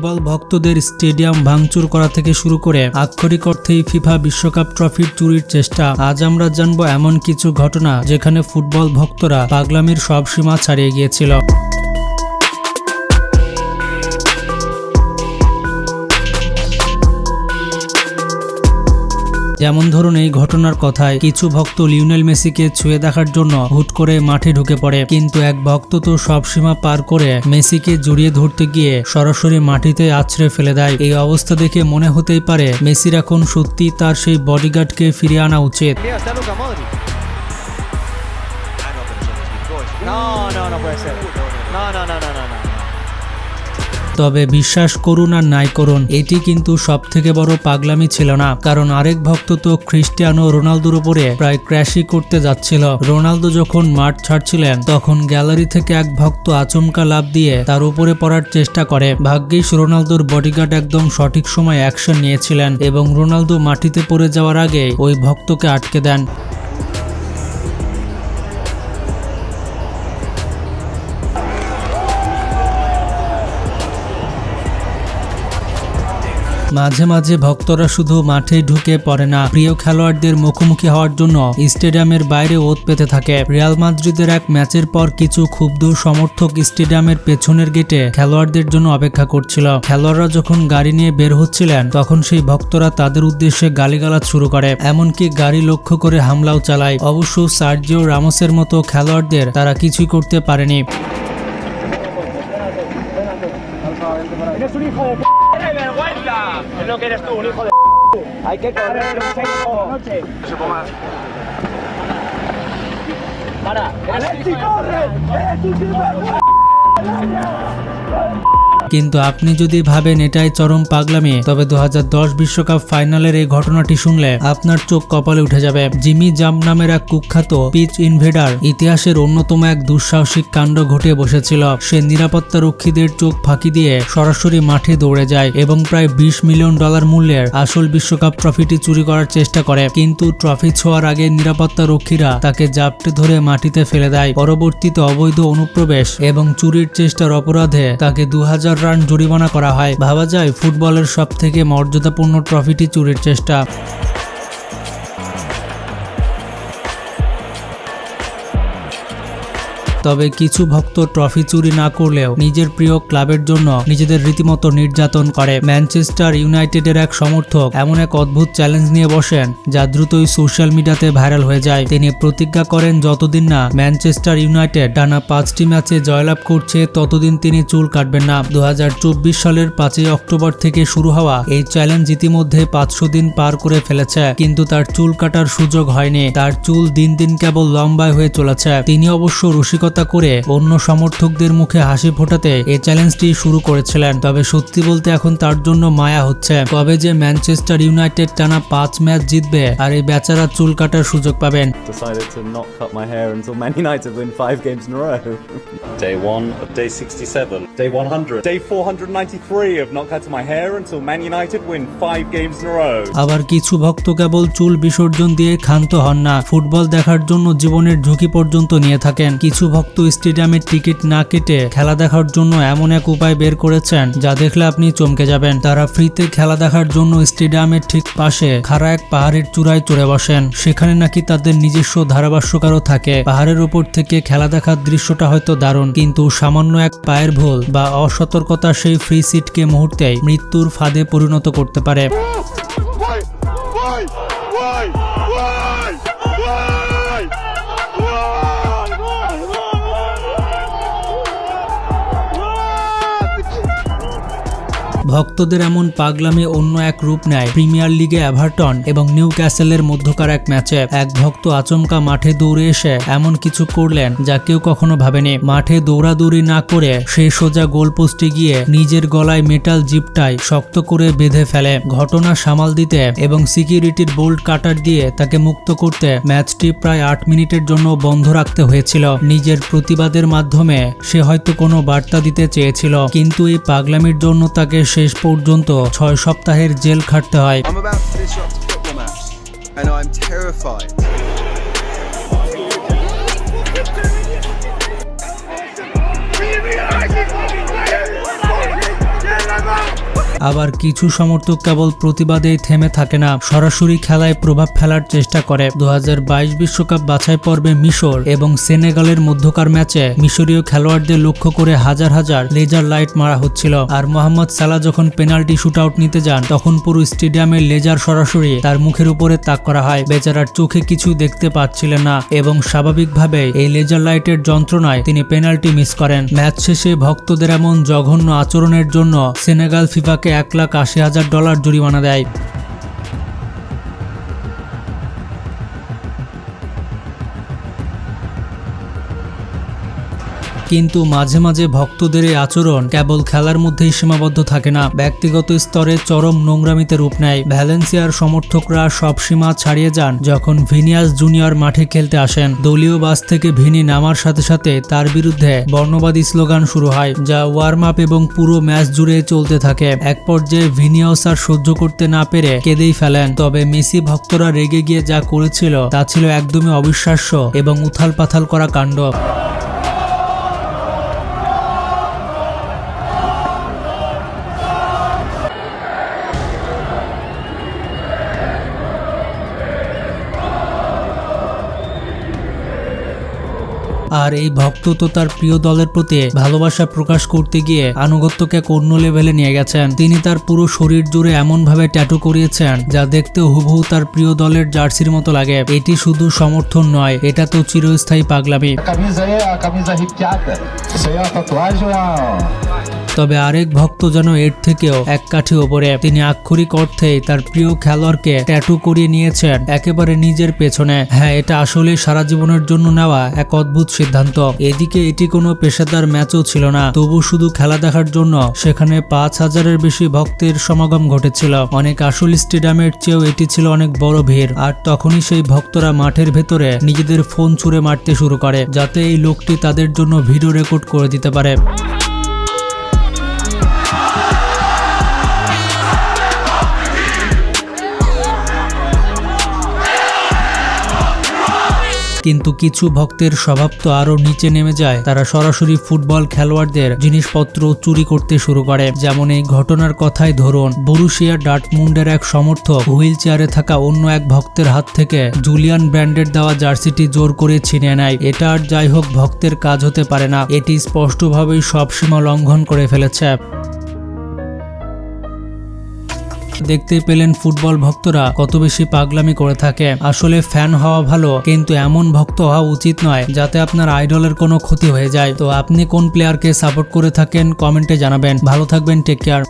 Football ভক্তদের stadium ভাঙচুর করা থেকে শুরু করে আক্ষরিক অর্থেই ফিফা বিশ্বকাপ ট্রফির চুরির চেষ্টা। আজ আমরা জানবো এমন কিছু ঘটনা যেখানে ফুটবল ভক্তরা পাগলামির সব সীমা ছাড়িয়ে গিয়েছিল। যেমন ধরুন, এই ঘটনার কথায় কিছু ভক্ত লিওনেল মেসিকে ছুঁয়ে দেখার জন্য হুট করে মাঠে ঢুকে পড়ে, কিন্তু এক ভক্ত তো সব সীমা পার করে মেসিকে জড়িয়ে ধরতে গিয়ে সরাসরি মাটিতে আছড়ে ফেলে দেয়। এই অবস্থা দেখে মনে হতেই পারে মেসির এখন সত্যি তার সেই বডিগার্ডকে ফিরিয়ে আনা উচিত। তবে বিশ্বাস করুন আর নাই করুন, এটি কিন্তু সব থেকে বড় পাগলামি ছিল না, কারণ আরেক ভক্ত তো ক্রিস্টিয়ানো রোনালদোর উপরে প্রায় ক্র্যাশই করতে যাচ্ছিল। রোনালদো যখন মাঠ ছাড়ছিলেন তখন গ্যালারি থেকে এক ভক্ত আচমকা লাফ দিয়ে তার উপরে পড়ার চেষ্টা করে। ভাগ্যিস রোনালদোর বডিগার্ড একদম সঠিক সময় অ্যাকশন নিয়েছিলেন এবং রোনালদো মাটিতে পড়ে যাওয়ার আগে ওই ভক্তকে আটকে দেন। মাঝে মাঝে ভক্তরা শুধু মাঠে ঢুকে পড়ে না, প্রিয় খেলোয়াড়দের মুখোমুখি হওয়ার জন্য স্টেডিয়ামের বাইরে ওত পেতে থাকে। রিয়াল মাদ্রিদের এক ম্যাচের পর কিছু ক্ষুব্ধ সমর্থক স্টেডিয়ামের পেছনের গেটে খেলোয়াড়দের জন্য অপেক্ষা করছিল। খেলোয়াড়রা যখন গাড়ি নিয়ে বের হচ্ছিলেন তখন সেই ভক্তরা তাদের উদ্দেশ্যে গালিগালাজ শুরু করে, এমনকি গাড়ি লক্ষ্য করে হামলাও চালায়। অবশ্য সার্জিও রামোসের মতো খেলোয়াড়দের তারা কিছুই করতে পারেনি। Es lo que eres tú, un hijo de... Hay que correr un poco. Se ponga... Para. ¡Alexi, corre! ¡Eres un sinvergüenza! কিন্তু আপনি যদি ভাবেন এটাই চরম পাগলামি, তবে 2010 বিশ্বকাপ ফাইনালের এই ঘটনাটি শুনলে আপনার চোখ কপালে উঠে যাবে। জিমি জাম্প নামের এক কুখ্যাত পিচ ইনভেডার ইতিহাসের অন্যতম এক দুঃসাহসিক কাণ্ড ঘটিয়ে বসেছিল। সে নিরাপত্তা রক্ষীদের চোখ ফাঁকি দিয়ে সরাসরি মাঠে দৌড়ে যায় এবং প্রায় $20 মিলিয়ন মূল্যের আসল বিশ্বকাপ ট্রফিটি চুরি করার চেষ্টা করে, কিন্তু ট্রফি ছোঁয়ার আগে নিরাপত্তা রক্ষীরা তাকে জাপটে ধরে মাটিতে ফেলে দেয়। পরবর্তীতে অবৈধ অনুপ্রবেশ এবং চুরির চেষ্টার অপরাধে তাকে 2000 রান জরিমানা করা হয়। ভাবা যায় ফুটবলের সব থেকে মর্যাদাপূর্ণ ট্রফিটি চুরির চেষ্টা। তবে কিছু ভক্ত ট্রফি চুরি না করলেও নিজের প্রিয় ক্লাবের জন্য নিজেদের রীতিমতো নির্যাতন করে। ম্যানচেস্টার ইউনাইটেডের এক সমর্থক এমন এক অদ্ভুত চ্যালেঞ্জ নিয়ে বসেন যা দ্রুতই সোশ্যাল মিডিয়াতে ভাইরাল হয়ে যায়। তিনি প্রতিজ্ঞা করেন যতদিন না ম্যানচেস্টার ইউনাইটেড টানা 5টি ম্যাচে জয়লাভ করছে ততদিন তিনি চুল কাটবেন না। 2024 সালের 5 অক্টোবর থেকে শুরু হওয়া এই চ্যালেঞ্জ ইতিমধ্যে 500 দিন পার করে ফেলেছে, কিন্তু তার চুল কাটার সুযোগ হয়নি। তার চুল দিন দিন কেবল লম্বায় হয়ে চলেছে। তিনি অবশ্য রসিকতা করে অন্য সমর্থকদের মুখে হাসি ফোটাতে এই চ্যালেঞ্জটি শুরু করেছিলেন। তবে সত্যি বলতে এখন তার জন্য মায়া হচ্ছে, কবে যে ম্যানচেস্টার ইউনাইটেড টানা 5 ম্যাচ জিতবে আর এই বেচারা চুল কাটার সুযোগ পাবেন। Decided to not cut my hair until Man United win 5 games in a row. Day 1 of day 67. Day 100. Day 493 of not cutting my hair until Man United win 5 games in a row. আবার কিছু ভক্ত কেবল চুল বিসর্জন দিয়ে ক্ষান্ত হন না, football দেখার জন্য জীবনের ঝুঁকি পর্যন্ত নিয়ে থাকেন। কিছু ভক্ত স্টেডিয়ামের টিকিট না কেটে খেলা দেখার জন্য এমন এক উপায় বের করেছেন যা দেখলে আপনি চমকে যাবেন। তারা ফ্রিতে খেলা দেখার জন্য স্টেডিয়ামের ঠিক পাশে খাড়া এক পাহাড়ের চূড়ায় চড়ে বসেন। সেখানে নাকি তাদের নিজস্ব ধারাভাষ্যকারও থাকে। পাহাড়ের উপর থেকে খেলা দেখার দৃশ্যটা হয়তো দারুণ, কিন্তু সামান্য এক পায়ের ভুল বা অসতর্কতা সেই ফ্রি সিটকে মুহূর্তেই মৃত্যুর ফাঁদে পরিণত করতে পারে। ভক্তদের এমন পাগলামি অন্য এক রূপ নেয় প্রিমিয়ার লিগে এভারটন এবং নিউ ক্যাসেলের মধ্যকার এক ম্যাচে। এক ভক্ত আচমকা মাঠে দৌড়ে এসে এমন কিছু করলেন যা কেউ কখনো ভাবেনি। মাঠে দৌড়াদৌড়ি না করে সে সোজা গোলপোস্টে গিয়ে নিজের গলায় মেটাল জিপটাই শক্ত করে বেঁধে ফেলে। ঘটনা সামাল দিতে এবং সিকিউরিটির বোল্ট কাটার দিয়ে তাকে মুক্ত করতে ম্যাচটি প্রায় 8 মিনিটের জন্য বন্ধ রাখতে হয়েছিল। নিজের প্রতিবাদের মাধ্যমে সে হয়তো কোনো বার্তা দিতে চেয়েছিল, কিন্তু এই পাগলামির জন্য তাকে শেষ পর্যন্ত 6 সপ্তাহের জেল খাটতে হয়। I'm about to disrupt a football match and I'm terrified. আবার কিছু সমর্থক কেবল প্রতিবাদেই থেমে থাকে না, সরাসরি খেলায় প্রভাব ফেলার চেষ্টা করে। 2022 বিশ্বকাপ বাছাই পর্বে মিশর এবং সেনেগালের মধ্যকার ম্যাচে মিশরীয় খেলোয়াড়দের লক্ষ্য করে হাজার হাজার লেজার লাইট মারা হচ্ছিল। আর মোহাম্মদ সালাহ যখন পেনাল্টি শুটআউট নিতে যান তখন পুরো স্টেডিয়ামের লেজার সরাসরি তার মুখের উপরে তাক করা হয়। বেচারার চোখে কিছু দেখতে পাচ্ছিলেন না এবং স্বাভাবিকভাবে এই লেজার লাইটের যন্ত্রণায় তিনি পেনাল্টি মিস করেন। ম্যাচ শেষে ভক্তদের এমন জঘন্য আচরণের জন্য সেনেগাল ফিফাকে $1,80,000 জরিমানা দেয়। কিন্তু মাঝে মাঝে ভক্তদের এই আচরণ কেবল খেলার মধ্যেই সীমাবদ্ধ থাকে না, ব্যক্তিগত স্তরে চরম নোংরামিতে রূপ নেয়। ভ্যালেন্সিয়ার সমর্থকরা সব সীমা ছাড়িয়ে যান যখন ভিনিয়াস জুনিয়র মাঠে খেলতে আসেন। দলীয় বাস থেকে ভিনি নামার সাথে সাথে তার বিরুদ্ধে বর্ণবাদী স্লোগান শুরু হয়, যা ওয়ার্ম আপ এবং পুরো ম্যাচ জুড়ে চলতে থাকে। এক পর্যায়ে ভিনিয়াস আর সহ্য করতে না পেরে কেঁদেই ফেলেন। তবে মেসি ভক্তরা রেগে গিয়ে যা করেছিল তা ছিল একদমই অবিশ্বাস্য এবং উথাল পাথাল করা কাণ্ড। আর এই ভক্ত তো তার প্রিয় দলের প্রতি ভালোবাসা প্রকাশ করতে গিয়ে আনুগত্যকে এক অন্য লেভেলে নিয়ে গেছেন। তিনি তার পুরো শরীর জুড়ে এমনভাবে ট্যাটু করিয়েছেন যা দেখতে হুবহু তার প্রিয় দলের জার্সির মতো লাগে। এটি শুধু সমর্থন নয়, এটা তো চিরস্থায়ী পাগলামি। তবে আরেক ভক্ত যেন এর থেকেও এক কাঠি ওপরে। তিনি আক্ষরিক অর্থেই তার প্রিয় খেলোয়াড়কে ট্যাটু করিয়ে নিয়েছেন একেবারে নিজের পেছনে। হ্যাঁ, এটা আসলে সারা জীবনের জন্য নেওয়া এক অদ্ভুত সিদ্ধান্ত। এদিকে এটি কোনো পেশাদার ম্যাচও ছিল না, তবু শুধু খেলা দেখার জন্য সেখানে 5,000-এর বেশি ভক্তের সমাগম ঘটেছিল। অনেক আসল স্টেডিয়ামের চেয়েও এটি ছিল অনেক বড় ভিড়। আর তখনই সেই ভক্তরা মাঠের ভেতরে নিজেদের ফোন ছুঁড়ে মারতে শুরু করে যাতে এই লোকটি তাদের জন্য ভিডিও রেকর্ড করে দিতে পারে। কিন্তু কিছু ভক্তের স্বভাব তো আরো নিচে নেমে যায়। তারা সরাসরি ফুটবল খেলোয়াড়দের জিনিসপত্র চুরি করতে শুরু করে। যেমন এই ঘটনার কথাই ধরুন, বরুসিয়া ডর্টমুন্ডের এক সমর্থক হুইল চেয়ারে থাকা অন্য এক ভক্তের হাত থেকে জুলিয়ান ব্র্যান্ডের দেওয়া জার্সিটি জোর করে ছিনিয়ে নেয়। এটা আর যাই হোক ভক্তের কাজ হতে পারে না, এটি স্পষ্টভাবেই সব সীমা লঙ্ঘন করে ফেলেছে। দেখতে পেলেন ফুটবল ভক্তরা কত বেশি পাগলামি করে থাকে। আসলে ফ্যান হওয়া ভালো, কিন্তু এমন ভক্ত হওয়া উচিত নয় যাতে আপনার আইডলের কোনো ক্ষতি হয়ে যায়। তো আপনি কোন প্লেয়ারকে সাপোর্ট করে থাকেন কমেন্টে জানাবেন। ভালো থাকবেন, টেক কেয়ার।